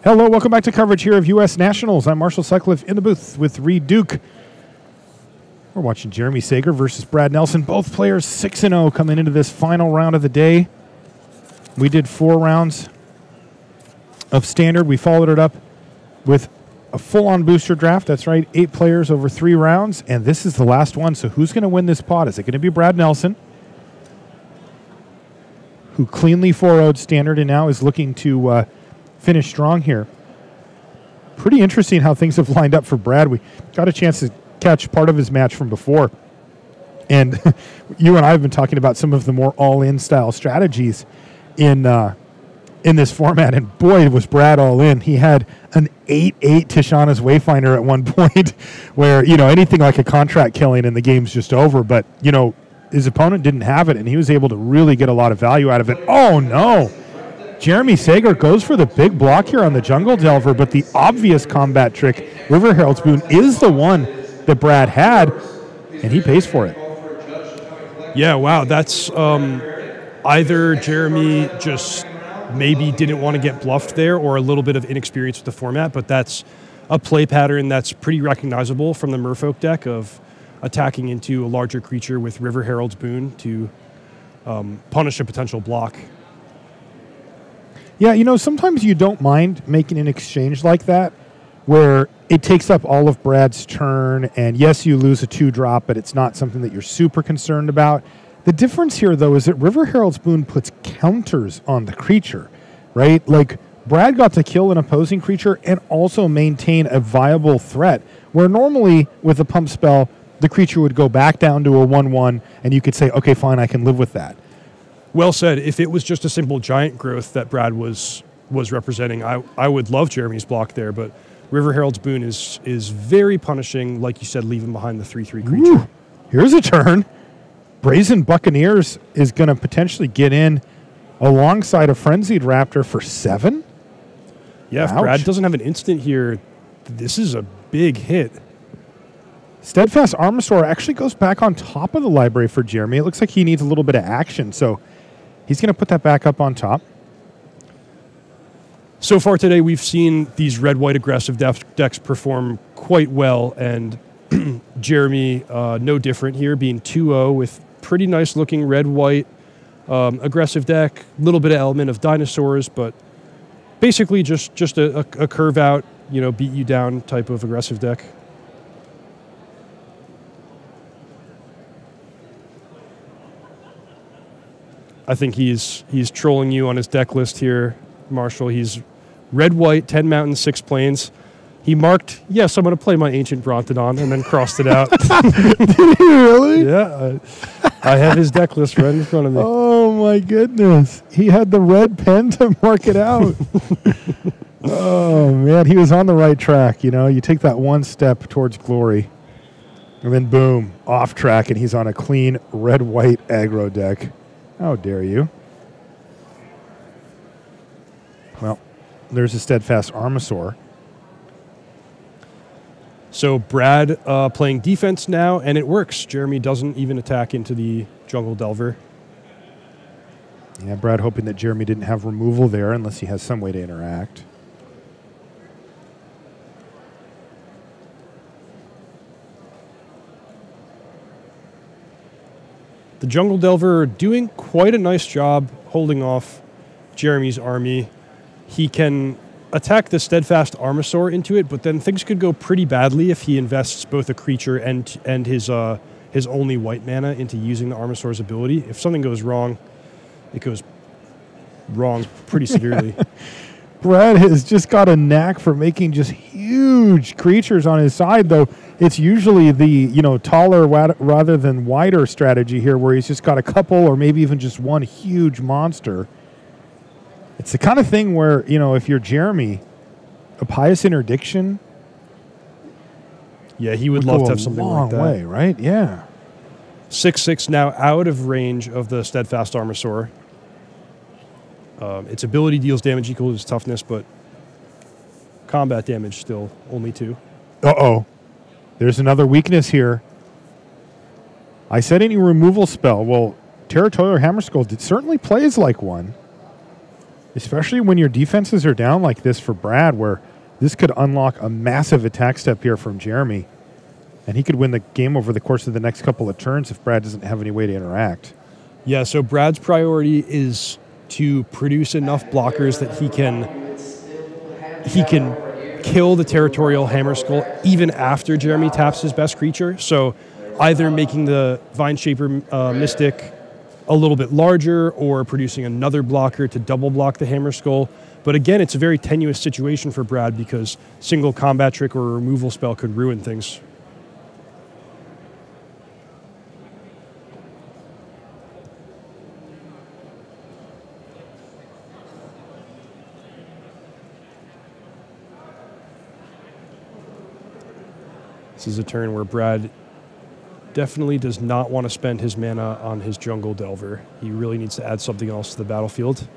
Hello, welcome back to coverage here of U.S. Nationals. I'm Marshall Sutcliffe in the booth with Reed Duke. We're watching Jeremy Sager versus Brad Nelson. Both players 6-0 coming into this final round of the day. We did 4 rounds of standard. We followed it up with a full-on booster draft. That's right, 8 players over 3 rounds, and this is the last one. So who's going to win this pot? Is it going to be Brad Nelson, who cleanly 4-0'd standard and now is looking to finish strong here? Pretty interesting how things have lined up for Brad. We got a chance to catch part of his match from before. And you and I have been talking about some of the more all-in style strategies in this format. And boy, was Brad all in. He had an 8-8 Tishana's Wayfinder at one point where, anything like a contract killing and the game's just over. But, his opponent didn't have it, and he was able to really get a lot of value out of it. Oh, no. Jeremy Sager goes for the big block here on the Jungle Delver, but the obvious combat trick, River Herald's Boon, is the one that Brad had, and he pays for it. Yeah, wow. That's either Jeremy just maybe didn't want to get bluffed there or a little bit of inexperience with the format, but that's a play pattern that's pretty recognizable from the Merfolk deck of attacking into a larger creature with River Herald's Boon to punish a potential block. Yeah, sometimes you don't mind making an exchange like that where it takes up all of Brad's turn, and yes, you lose a 2-drop, but it's not something that you're super concerned about. The difference here, though, is that River Herald's Boon puts counters on the creature, right? Like, Brad got to kill an opposing creature and also maintain a viable threat, where normally with a pump spell, the creature would go back down to a 1/1, and you could say, okay, fine, I can live with that. Well said. If it was just a simple giant growth that Brad was representing, I would love Jeremy's block there, but River Herald's Boon is very punishing, like you said, leaving behind the 3/3 creature. Ooh, here's a turn. Brazen Buccaneers is going to potentially get in alongside a Frenzied Raptor for 7. Yeah, if Brad doesn't have an instant here, this is a big hit. Steadfast Armasaur actually goes back on top of the library for Jeremy. It looks like he needs a little bit of action, so he's going to put that back up on top. So far today, we've seen these red-white aggressive decks perform quite well, and Jeremy, no different here, being 2-0 with pretty nice-looking red-white aggressive deck. A little bit of element of dinosaurs, but basically just a curve-out, beat you down type of aggressive deck. I think he's trolling you on his deck list here, Marshall. He's red-white, 10 mountains, 6 plains. He marked, yes, I'm going to play my Ancient Braun-Duin, and then crossed it out. Did he really? Yeah. I have his deck list right in front of me. Oh, my goodness. He had the red pen to mark it out. Oh, man. He was on the right track, You take that one step towards glory, and then boom, off track, and he's on a clean red-white aggro deck. How dare you? Well, there's a Steadfast Armasaur. So Brad playing defense now, and it works. Jeremy doesn't even attack into the Jungle Delver. Yeah, Brad hoping that Jeremy didn't have removal there unless he has some way to interact. The Jungle Delver doing quite a nice job holding off Jeremy's army. He can attack the Steadfast Armasaur into it, but then things could go pretty badly if he invests both a creature and his only white mana into using the Armasaur's ability. If something goes wrong, it goes wrong pretty severely. Brad has just got a knack for making just huge creatures on his side, though. It's usually the, taller rather than wider strategy here where he's just got a couple or maybe even just one huge monster. It's the kind of thing where, if you're Jeremy, a Pious Interdiction. Yeah, he would love to have something like that. Long way, right? Yeah. 6/6 now out of range of the Steadfast Armasaur. Its ability deals damage equal to its toughness, but combat damage still only 2. Uh-oh. There's another weakness here. I said any removal spell. Well, Territorial Hammer Skull certainly plays like one. Especially when your defenses are down like this for Brad, where this could unlock a massive attack step here from Jeremy. And he could win the game over the course of the next couple of turns if Brad doesn't have any way to interact. Yeah, so Brad's priority is to produce enough blockers that he can kill the territorial Hammerskull even after Jeremy taps his best creature. So either making the Vine Shaper Mystic a little bit larger or producing another blocker to double block the Hammerskull. But again, it's a very tenuous situation for Brad because single combat trick or a removal spell could ruin things. This is a turn where Brad definitely does not want to spend his mana on his Jungle Delver. He really needs to add something else to the battlefield.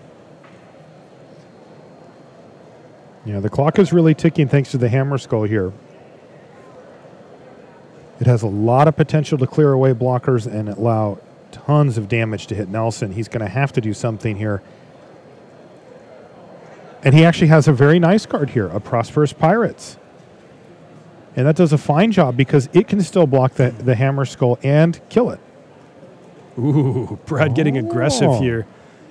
Yeah, the clock is really ticking thanks to the Hammerskull here. It has a lot of potential to clear away blockers and allow tons of damage to hit Nelson. He's going to have to do something here. And he actually has a very nice card here, a Prosperous Pirates. And that does a fine job because it can still block the Hammerskull and kill it. Ooh, Brad getting aggressive here.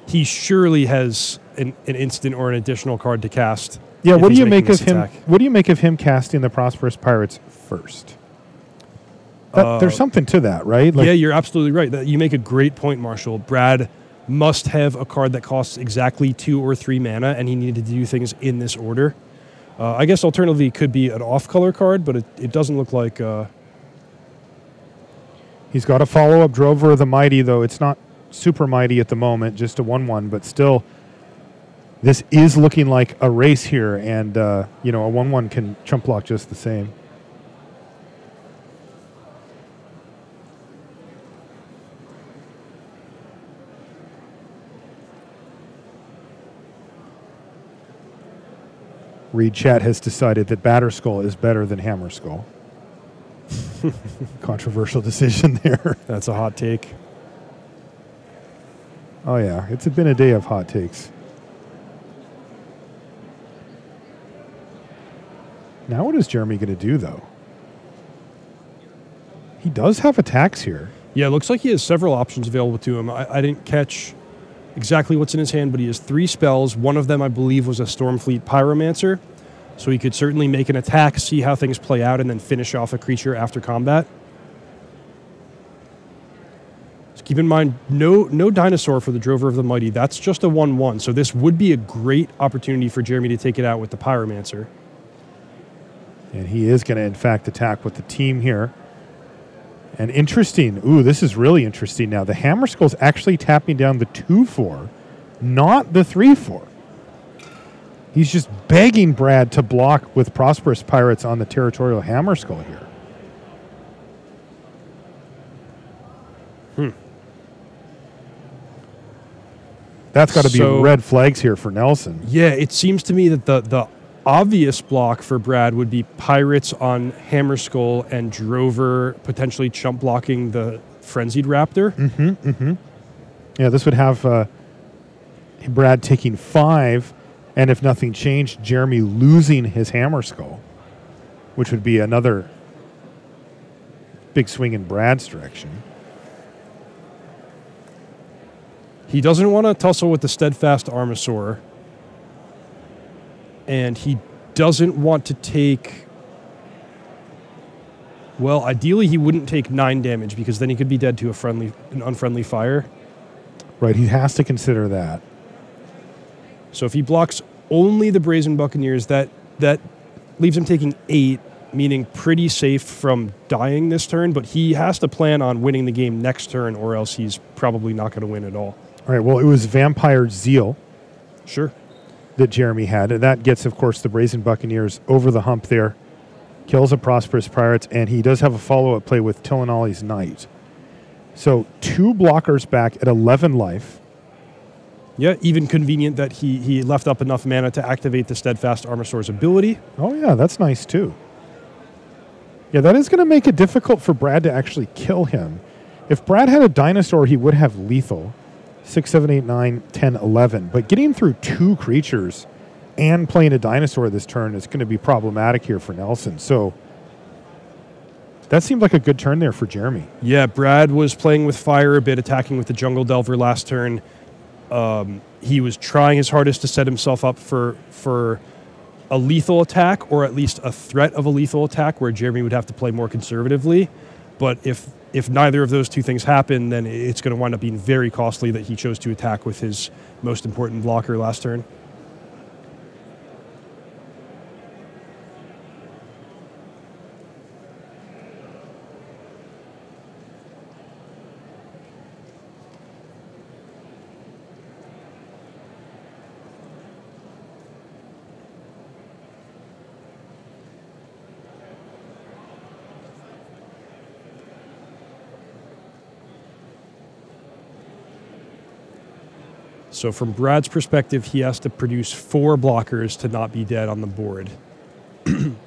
He surely has an instant or an additional card to cast. Yeah, what do you make of him? What do you make of him casting the Prosperous Pirates first? There's something to that, right? Yeah, you're absolutely right. You make a great point, Marshall. Brad must have a card that costs exactly 2 or 3 mana, and he needed to do things in this order. I guess alternatively it could be an off-color card, but it doesn't look like... He's got a follow-up Drover of the Mighty, though. It's not super mighty at the moment, just a 1/1, but still, this is looking like a race here, and, you know, a 1/1 can chump block just the same. Reed Chat has decided that Batterskull is better than Hammerskull. Controversial decision there. That's a hot take. Oh, yeah. It's been a day of hot takes. Now what is Jeremy going to do, though? He does have attacks here. Yeah, it looks like he has several options available to him. I didn't catch exactly what's in his hand, but he has 3 spells. One of them, I believe, was a Stormfleet Pyromancer. So he could certainly make an attack, see how things play out, and then finish off a creature after combat. So keep in mind, no dinosaur for the Drover of the Mighty. That's just a 1/1. So this would be a great opportunity for Jeremy to take it out with the Pyromancer. And he is going to, in fact, attack with the team here. And interesting. Ooh, this is really interesting now. The Hammerskull's actually tapping down the 2/4, not the 3/4. He's just begging Brad to block with Prosperous Pirates on the Territorial Hammerskull here. That's got to be red flags here for Nelson. Yeah, it seems to me that the obvious block for Brad would be Pirates on Hammerskull and Drover potentially chump blocking the Frenzied Raptor. Yeah, this would have Brad taking 5, and if nothing changed, Jeremy losing his Hammerskull, which would be another big swing in Brad's direction. He doesn't want to tussle with the Steadfast Armosaur. And he doesn't want to take... Well, ideally he wouldn't take 9 damage because then he could be dead to an unfriendly fire. Right, he has to consider that. So if he blocks only the Brazen Buccaneers, that leaves him taking 8, meaning pretty safe from dying this turn, but he has to plan on winning the game next turn or else he's probably not going to win at all. All right, well, it was Vampire Zeal. Sure. That Jeremy had. And that gets, of course, the Brazen Buccaneers over the hump there. Kills a Prosperous Pirates, and he does have a follow-up play with Tillinolly's Knight. So 2 blockers back at 11 life. Yeah, even convenient that he left up enough mana to activate the Steadfast Armosaur's ability. Oh, yeah, that's nice, too. Yeah, that is going to make it difficult for Brad to actually kill him. If Brad had a dinosaur, he would have lethal. 6, 7, 8, 9, 10, 11. But getting through 2 creatures and playing a dinosaur this turn is going to be problematic here for Nelson. So that seemed like a good turn there for Jeremy. Yeah, Brad was playing with fire a bit, attacking with the Jungle Delver last turn. He was trying his hardest to set himself up for a lethal attack, or at least a threat of a lethal attack, where Jeremy would have to play more conservatively. But if neither of those two things happen, then it's going to wind up being very costly that he chose to attack with his most important blocker last turn. So from Brad's perspective, he has to produce 4 blockers to not be dead on the board.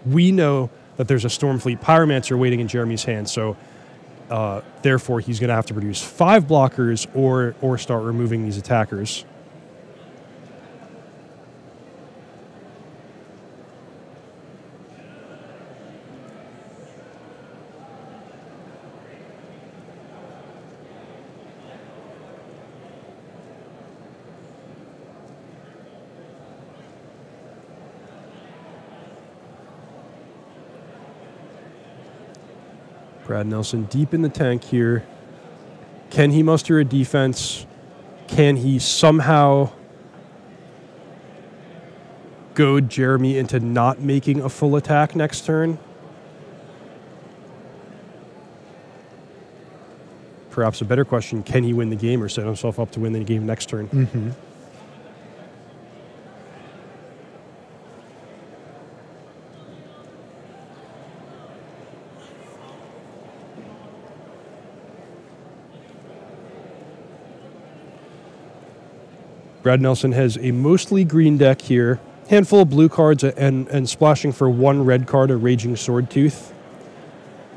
We know that there's a Stormfleet Pyromancer waiting in Jeremy's hand, so therefore he's going to have to produce 5 blockers or start removing these attackers. Brad Nelson deep in the tank here. Can he muster a defense? Can he somehow goad Jeremy into not making a full attack next turn? Perhaps a better question, can he win the game or set himself up to win the game next turn? Mm-hmm. Brad Nelson has a mostly green deck here. Handful of blue cards and splashing for 1 red card, a Raging Swordtooth.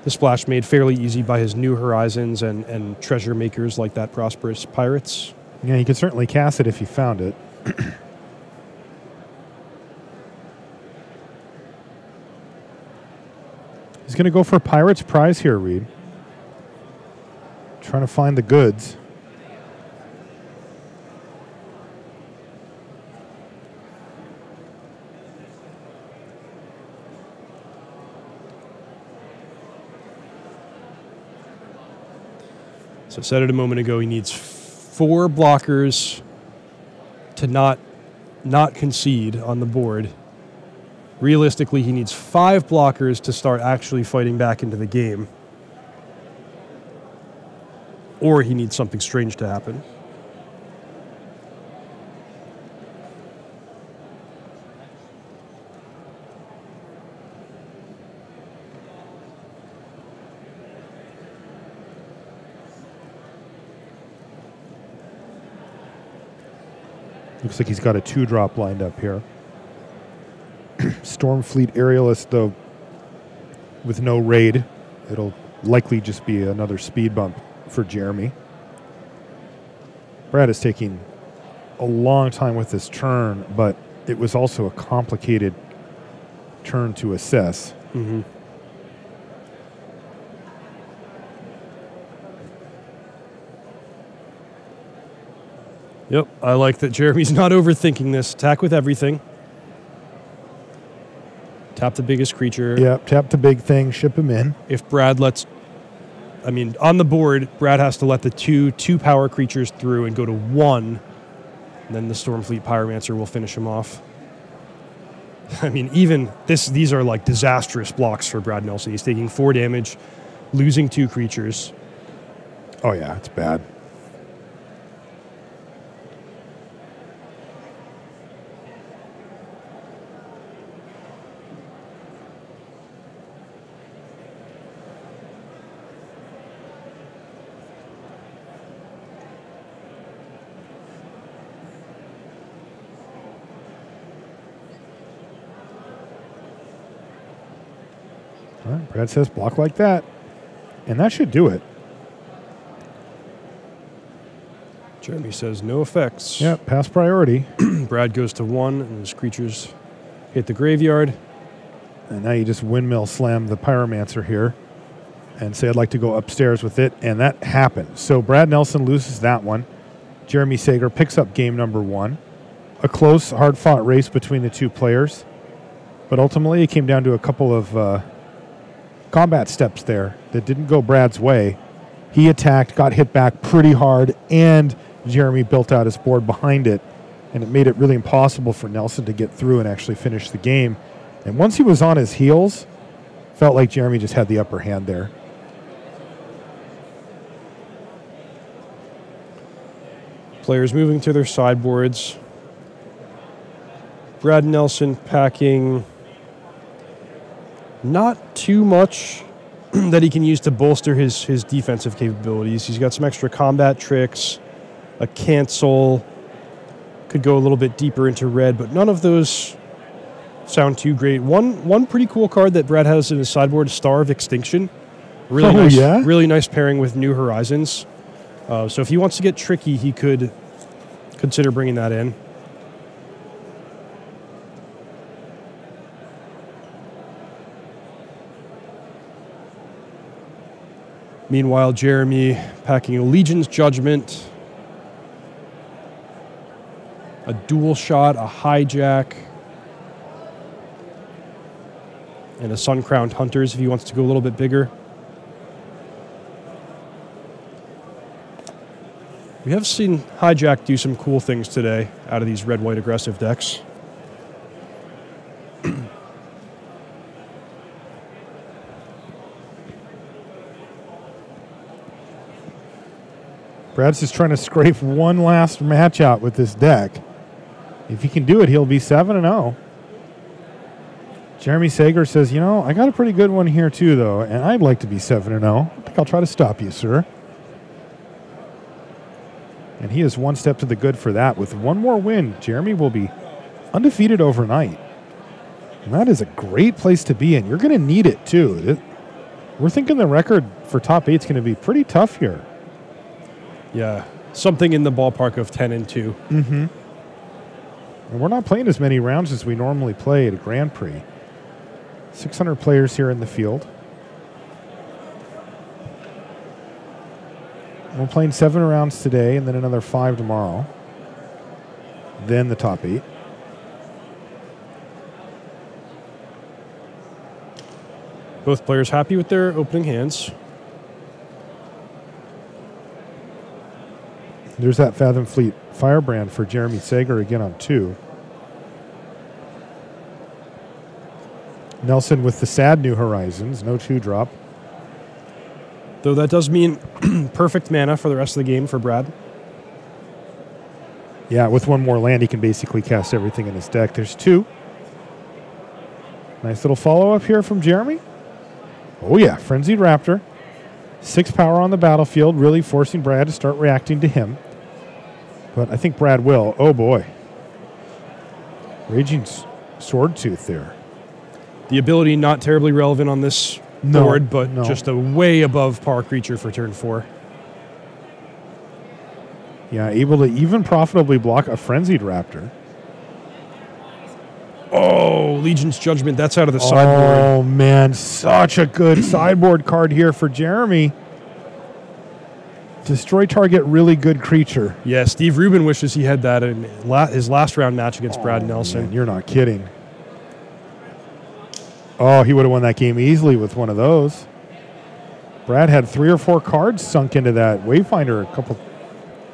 The splash made fairly easy by his New Horizons and treasure makers like that Prosperous Pirates. Yeah, you could certainly cast it if you found it. He's going to go for Pirate's Prize here, Reed. Trying to find the goods. So I said it a moment ago, he needs 4 blockers to not concede on the board. Realistically, he needs 5 blockers to start actually fighting back into the game. Or he needs something strange to happen. Looks like he's got a 2-drop lined up here. Stormfleet Aerialist, though, with no raid. It'll likely just be another speed bump for Jeremy. Brad is taking a long time with this turn, but it was also a complicated turn to assess. Mm-hmm. Yep, I like that Jeremy's not overthinking this. Attack with everything. Tap the biggest creature. Yep, tap the big thing, ship him in. If Brad lets... I mean, on the board, Brad has to let the two power creatures through and go to 1. And then the Stormfleet Pyromancer will finish him off. I mean, even these are like disastrous blocks for Brad Nelson. He's taking 4 damage, losing 2 creatures. Oh, yeah, it's bad. All right, Brad says block like that. And that should do it. Jeremy says no effects. Yeah, pass priority. Brad goes to 1, and his creatures hit the graveyard. And now you just windmill slam the Pyromancer here and say, I'd like to go upstairs with it. And that happened. So Brad Nelson loses that one. Jeremy Sager picks up game number 1. A close, hard-fought race between the two players. But ultimately, it came down to a couple of combat steps there that didn't go Brad's way. He attacked, got hit back pretty hard, and Jeremy built out his board behind it. And it made it really impossible for Nelson to get through and actually finish the game. And once he was on his heels, felt like Jeremy just had the upper hand there. Players moving to their sideboards. Brad Nelson packing not too much that he can use to bolster his defensive capabilities. He's got some extra combat tricks, a cancel, could go a little bit deeper into red, but none of those sound too great. One pretty cool card that Brad has in his sideboard, Star of Extinction. Really nice pairing with New Horizons. So if he wants to get tricky, he could consider bringing that in. Meanwhile, Jeremy packing a Legion's Judgment, a Dual Shot, a Hijack, and a Sun-Crowned Hunters if he wants to go a little bit bigger. We have seen Hijack do some cool things today out of these red-white aggressive decks. Brad's just trying to scrape one last match out with this deck. If he can do it, he'll be 7-0. Jeremy Sager says, you know, I got a pretty good one here too, though, and I'd like to be 7-0. I think I'll try to stop you, sir. And he is one step to the good for that. With one more win, Jeremy will be undefeated overnight. And that is a great place to be in. You're going to need it, too. We're thinking the record for top 8 is going to be pretty tough here. Yeah, something in the ballpark of 10-2. Mm-hmm. And we're not playing as many rounds as we normally play at a Grand Prix. 600 players here in the field. We're playing 7 rounds today and then another 5 tomorrow. Then the top 8. Both players happy with their opening hands. There's that Fathom Fleet Firebrand for Jeremy Sager again on 2. Nelson with the sad New Horizons, no 2-drop. Though that does mean perfect mana for the rest of the game for Brad. Yeah, with one more land, he can basically cast everything in his deck. There's 2. Nice little follow-up here from Jeremy. Oh, yeah, Frenzied Raptor. 6 power on the battlefield, really forcing Brad to start reacting to him. But I think Brad will. Oh, boy. Raging Swordtooth there. The ability not terribly relevant on this board, but just a way above par creature for turn 4. Yeah, able to even profitably block a Frenzied Raptor. Oh, Legion's Judgment, that's out of the sideboard. Oh, man, such a good sideboard card here for Jeremy. Destroy target really good creature. Yeah, Steve Rubin wishes he had that in his last round match against Brad Nelson. Man, you're not kidding. Oh, he would have won that game easily with one of those. Brad had 3 or 4 cards sunk into that Wayfinder a couple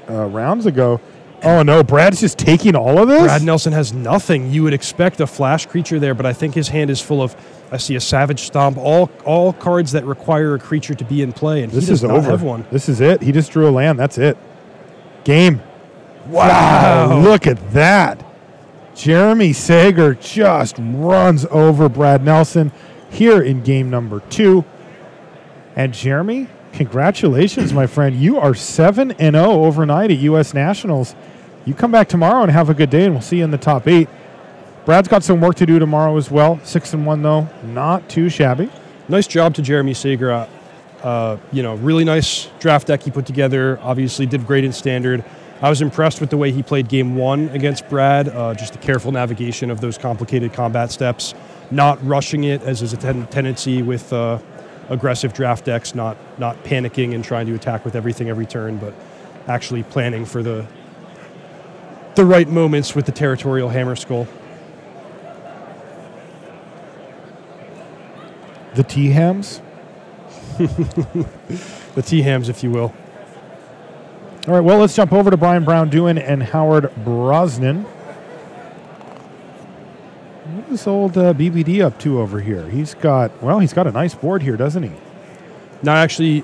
rounds ago. Oh, no, Brad's just taking all of this? Brad Nelson has nothing. You would expect a flash creature there, but I think his hand is full of, I see a Savage Stomp, all cards that require a creature to be in play, and this he does is not over. have one. This is it. He just drew a land. That's it. Game. Wow. Look at that. Jeremy Sager just runs over Brad Nelson here in game number 2. And Jeremy, congratulations, my friend. You are 7-0 overnight at U.S. Nationals. You come back tomorrow and have a good day, and we'll see you in the top 8. Brad's got some work to do tomorrow as well. 6-1, though. Not too shabby. Nice job to Jeremy Sager. Really nice draft deck he put together. Obviously did great in Standard. I was impressed with the way he played game 1 against Brad, just the careful navigation of those complicated combat steps, not rushing it as is a tendency with aggressive draft decks, not panicking and trying to attack with everything every turn, but actually planning for the right moments with the Territorial Hammer Skull. The T-hams? The T-hams, if you will. All right, well, let's jump over to Brian Braun-Duin and Howard Brosnan. What is old BBD up to over here? He's got a nice board here, doesn't he? Now, I actually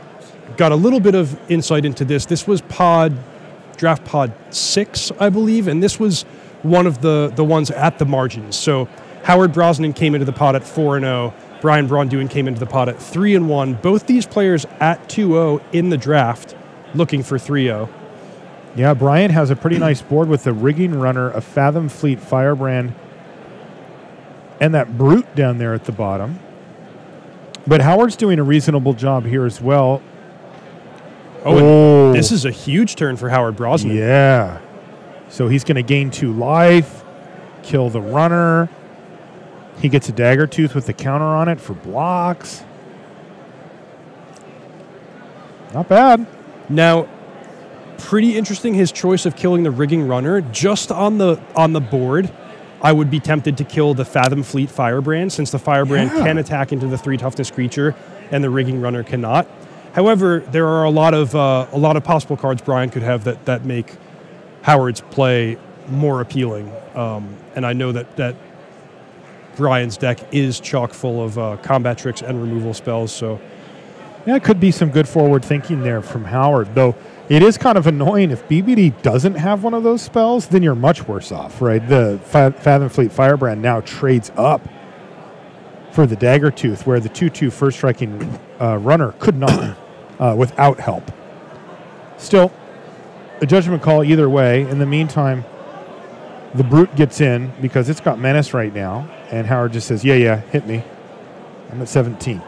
got a little bit of insight into this. This was draft pod 6, I believe, and this was one of the ones at the margins. So Howard Brosnan came into the pod at 4-0. Brian Braun-Duin came into the pod at 3-1. Both these players at 2-0 in the draft, looking for 3-0. Yeah, Brian has a pretty nice board with the Rigging Runner, a Fathom Fleet Firebrand, and that Brute down there at the bottom. But Howard's doing a reasonable job here as well. Oh, this is a huge turn for Howard Brosnan. Yeah. So he's going to gain 2 life, kill the runner. He gets a Dagger Tooth with the counter on it for blocks. Not bad. Now, pretty interesting his choice of killing the Rigging Runner. Just on the board, I would be tempted to kill the Fathom Fleet Firebrand, since the Firebrand can attack into the 3 toughness creature and the Rigging Runner cannot. However, there are a lot of possible cards Brian could have that make Howard's play more appealing. And I know that Brian's deck is chock full of combat tricks and removal spells. So, yeah, it could be some good forward thinking there from Howard, though. It is kind of annoying if BBD doesn't have one of those spells, then you're much worse off, right? The Fathom Fleet Firebrand now trades up for the Dagger Tooth, where the 2/2 first striking runner could not without help. Still, a judgment call either way. In the meantime, the Brute gets in because it's got Menace right now, and Howard just says, yeah, hit me. I'm at 17.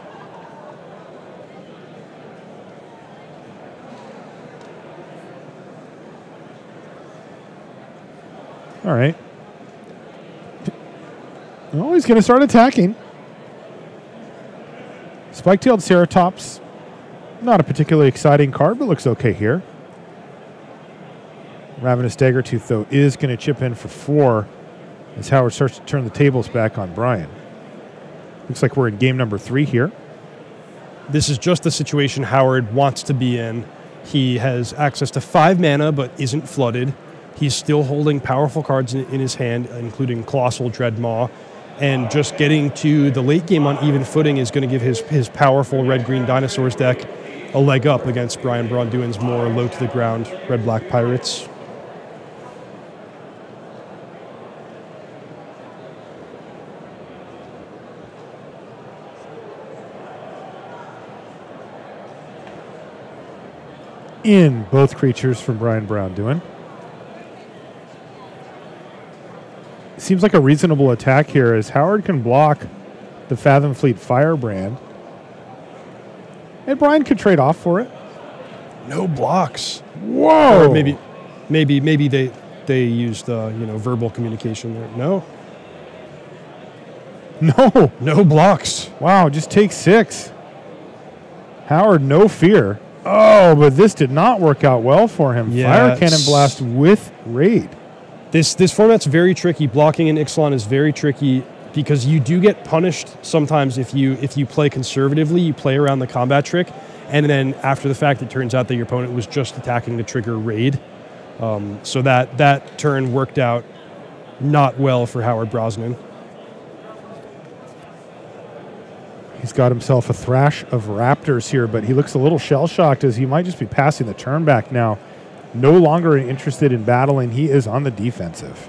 All right. Oh, he's going to start attacking. Spike-tailed Ceratops. Not a particularly exciting card, but looks okay here. Ravenous Daggertooth, though, is going to chip in for 4 as Howard starts to turn the tables back on Brian. Looks like we're in game number 3 here. This is just the situation Howard wants to be in. He has access to 5 mana, but isn't flooded. He's still holding powerful cards in his hand, including Colossal Dreadmaw. And just getting to the late game on even footing is going to give his powerful red-green Dinosaurs deck a leg up against Brian Braun-Duin's more low-to-the-ground red-black Pirates. In both creatures from Brian Braun-Duin. Seems like a reasonable attack here as Howard can block the Fathom Fleet Firebrand. And Brian could trade off for it. No blocks. Whoa! Or maybe they used verbal communication there. No blocks. Wow, just take 6. Howard, no fear. Oh, but this did not work out well for him. Yeah, Fire Cannon Blast with Raid. This format's very tricky. Blocking in Ixalan is very tricky because you do get punished sometimes if you play conservatively. You play around the combat trick, and then after the fact, it turns out that your opponent was just attacking to trigger Raid. So that turn worked out not well for Howard Brosnan. He's got himself a thrash of Raptors here, but he looks a little shell-shocked as he might just be passing the turn back now. No longer interested in battling. He is on the defensive.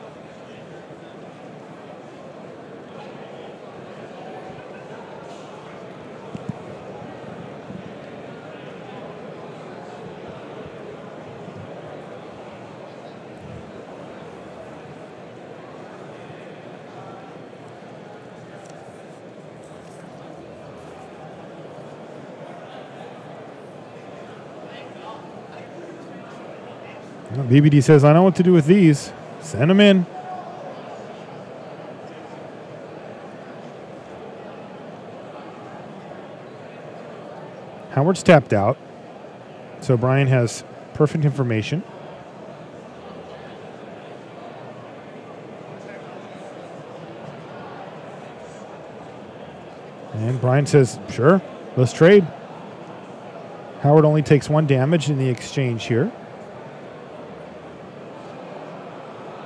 BBD says, I know what to do with these. Send them in. Howard's tapped out. So Brian has perfect information. And Brian says, sure, let's trade. Howard only takes 1 damage in the exchange here.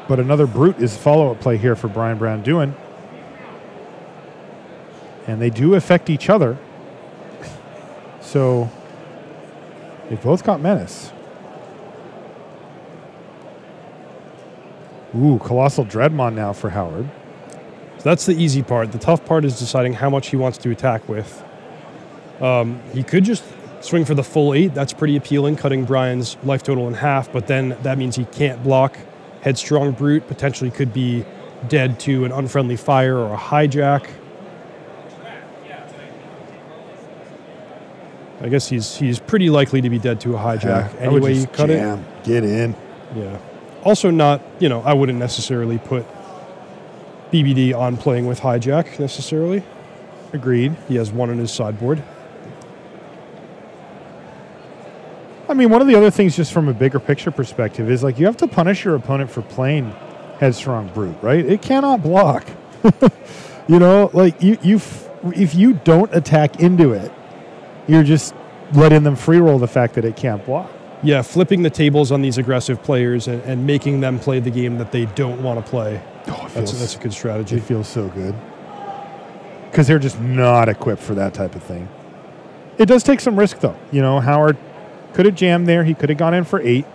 But another brute is follow-up play here for Brian Braun-Duin. And they do affect each other. So they both got menace. Ooh, Colossal Dreadmon now for Howard. So that's the easy part. The tough part is deciding how much he wants to attack with. He could just swing for the full 8. That's pretty appealing, cutting Brian's life total in half. But then that means he can't block. Headstrong Brute potentially could be dead to an unfriendly fire or a hijack. I guess he's pretty likely to be dead to a hijack. Any way you cut it. Get in. Yeah. Also not, I wouldn't necessarily put BBD on playing with hijack necessarily. Agreed. He has 1 on his sideboard. I mean, one of the other things just from a bigger picture perspective is like you have to punish your opponent for playing Headstrong Brute, right? It cannot block. Like if you don't attack into it, you're just letting them free roll the fact that it can't block. Yeah, flipping the tables on these aggressive players and making them play the game that they don't want to play. Oh, that's a good strategy. It feels so good. Because they're just not equipped for that type of thing. It does take some risk, though. Howard could have jammed there. He could have gone in for 8.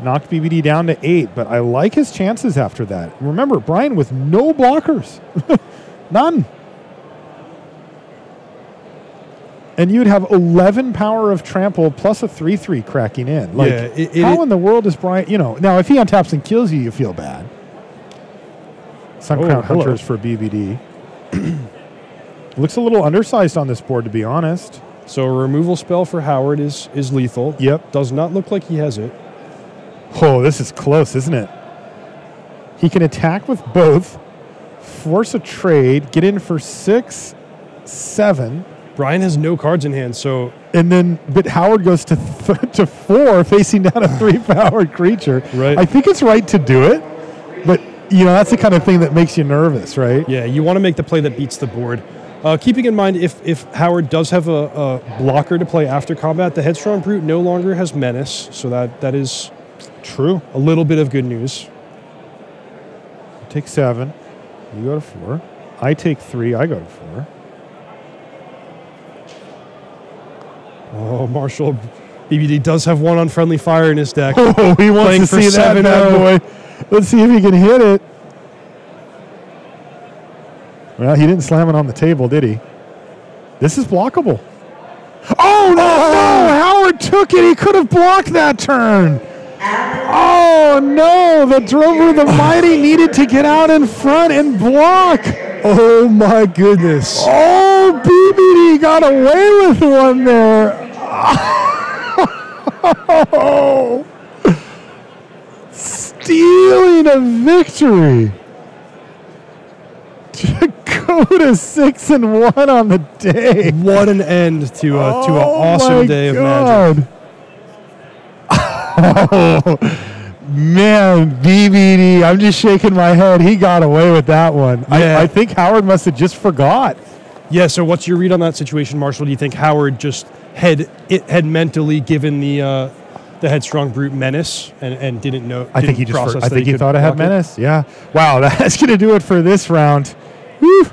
Knocked BBD down to 8. But I like his chances after that. Remember, Brian with no blockers. None. And you'd have 11 power of trample plus a 3/3 cracking in. How in the world is Brian? Now if he untaps and kills you, you feel bad. Suncrown Hunters for BBD. Looks a little undersized on this board, to be honest. So a removal spell for Howard is lethal. Yep. Does not look like he has it. Oh, this is close, isn't it? He can attack with both, force a trade, get in for 6, 7. Brian has no cards in hand, so... But Howard goes to 4, facing down a 3-powered creature. Right. I think it's right to do it, but, that's the kind of thing that makes you nervous, right? Yeah, you want to make the play that beats the board. Keeping in mind, if Howard does have a blocker to play after combat, the Headstrong Brute no longer has Menace, so that is... True. A little bit of good news. Take 7. You go to 4. I take 3. I go to 4. Oh, Marshall, BBD does have 1 unfriendly fire in his deck. Oh, he wants to see that bad boy. Let's see if he can hit it. Well, he didn't slam it on the table, did he? This is blockable. Oh, no! Howard took it. He could have blocked that turn. Oh, no. The Drover the Mighty needed to get out in front and block. Oh, my goodness. Oh, BBD got away with one there. Oh. Stealing a victory. To go to 6 and 1 on the day. What an end to an awesome day of Magic. Oh, man, BBD, I'm just shaking my head. He got away with that one. Yeah. I think Howard must have just forgot. Yeah, so what's your read on that situation, Marshall? Do you think Howard just had mentally given the Headstrong Brute Menace and didn't know? I think he thought it had Menace. Yeah. Wow, that's going to do it for this round. Woo.